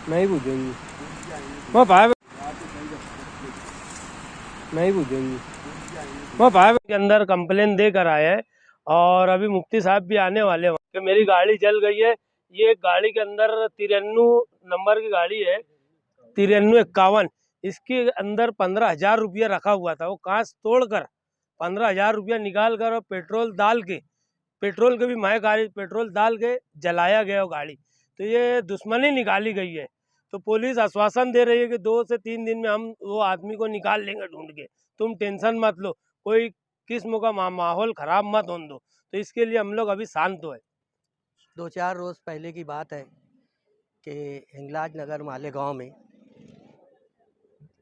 नहीं पूछेंगे मैं भाई नहीं पूछेंगे मैं भाई के अंदर कंप्लेन दे कर आए हैं और अभी मुफ्ती साहब भी आने वाले हैं कि मेरी गाड़ी जल गई है। ये गाड़ी के अंदर 93 नंबर की गाड़ी है, 9351। इसके अंदर 15,000 रुपया रखा हुआ था। वो कांच तोड़कर 15,000 रुपया निकाल कर और पेट्रोल डाल के, पेट्रोल के भी माय गाड़ी पेट्रोल डाल के जलाया गया वो गाड़ी। तो ये दुश्मनी निकाली गई है। तो पुलिस आश्वासन दे रही है कि 2 से 3 दिन में हम वो आदमी को निकाल लेंगे ढूंढ के, तुम टेंशन मत लो, कोई किस्म का माहौल खराब मत होने दो। तो इसके लिए हम लोग अभी शांत है। 2-4 रोज़ पहले की बात है कि हिंगलाज नगर मालेगांव में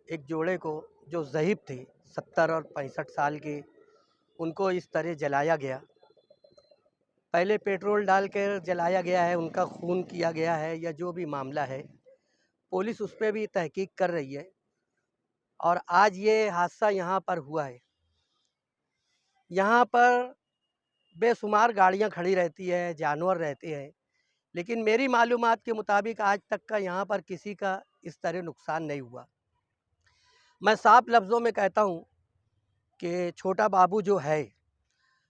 एक जोड़े को जो ज़हीब थे 70 और 65 साल के, उनको इस तरह जलाया गया। पहले पेट्रोल डाल कर जलाया गया है, उनका खून किया गया है या जो भी मामला है, पुलिस उस पर भी तहकीक कर रही है। और आज ये हादसा यहाँ पर हुआ है। यहाँ पर बेशुमार गाड़ियाँ खड़ी रहती है, जानवर रहते हैं, लेकिन मेरी मालूमात के मुताबिक आज तक का यहाँ पर किसी का इस तरह नुकसान नहीं हुआ। मैं साफ लफ्ज़ों में कहता हूँ कि छोटा बाबू जो है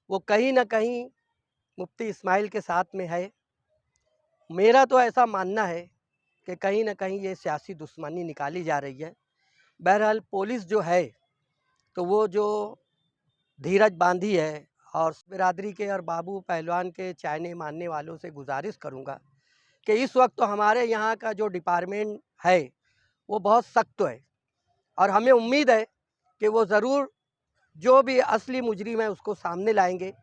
वो कहीं ना कहीं मुफ्ती इस्माइल के साथ में है। मेरा तो ऐसा मानना है कि कहीं ना कहीं ये सियासी दुश्मनी निकाली जा रही है। बहरहाल पुलिस जो है तो वो जो धीरज बांधी है, और बिरादरी के और बाबू पहलवान के चाहने मानने वालों से गुजारिश करूँगा कि इस वक्त तो हमारे यहाँ का जो डिपार्टमेंट है वो बहुत सख्त है, और हमें उम्मीद है कि वो ज़रूर जो भी असली मुजरिम है उसको सामने लाएंगे।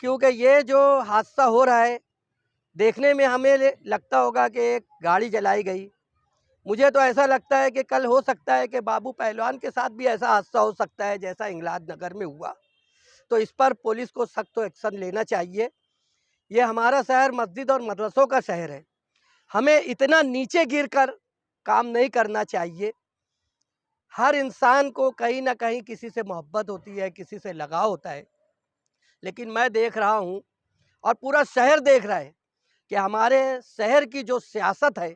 क्योंकि ये जो हादसा हो रहा है देखने में हमें लगता होगा कि एक गाड़ी जलाई गई, मुझे तो ऐसा लगता है कि कल हो सकता है कि बाबू पहलवान के साथ भी ऐसा हादसा हो सकता है जैसा हिंगलाज नगर में हुआ। तो इस पर पुलिस को सख्त एक्शन लेना चाहिए। ये हमारा शहर मस्जिद और मदरसों का शहर है, हमें इतना नीचे गिरकर काम नहीं करना चाहिए। हर इंसान को कहीं ना कहीं किसी से मोहब्बत होती है, किसी से लगाव होता है, लेकिन मैं देख रहा हूँ और पूरा शहर देख रहा है कि हमारे शहर की जो सियासत है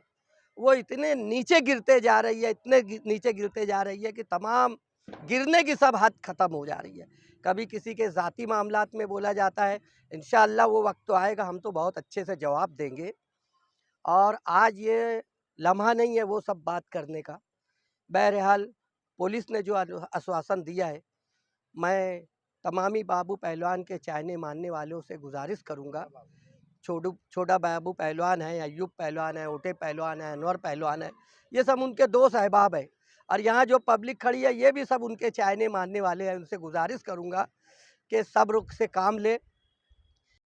वो इतने नीचे गिरते जा रही है, इतने नीचे गिरते जा रही है कि तमाम गिरने की सब हद ख़त्म हो जा रही है। कभी किसी के ज़ाती मामलात में बोला जाता है, इंशाअल्लाह वो वक्त तो आएगा, हम तो बहुत अच्छे से जवाब देंगे। और आज ये लम्हा नहीं है वो सब बात करने का। बहरहाल पुलिस ने जो आश्वासन दिया है, मैं तमामी बाबू पहलवान के चाहने मानने वालों से गुजारिश करूंगा, छोटा बाबू पहलवान है, अयूब पहलवान है, ओटे पहलवान है, अनवर पहलवान है, ये सब उनके दोस्त अहबाब है, और यहाँ जो पब्लिक खड़ी है ये भी सब उनके चाहने मानने वाले हैं। उनसे गुजारिश करूंगा कि सब्र से काम ले।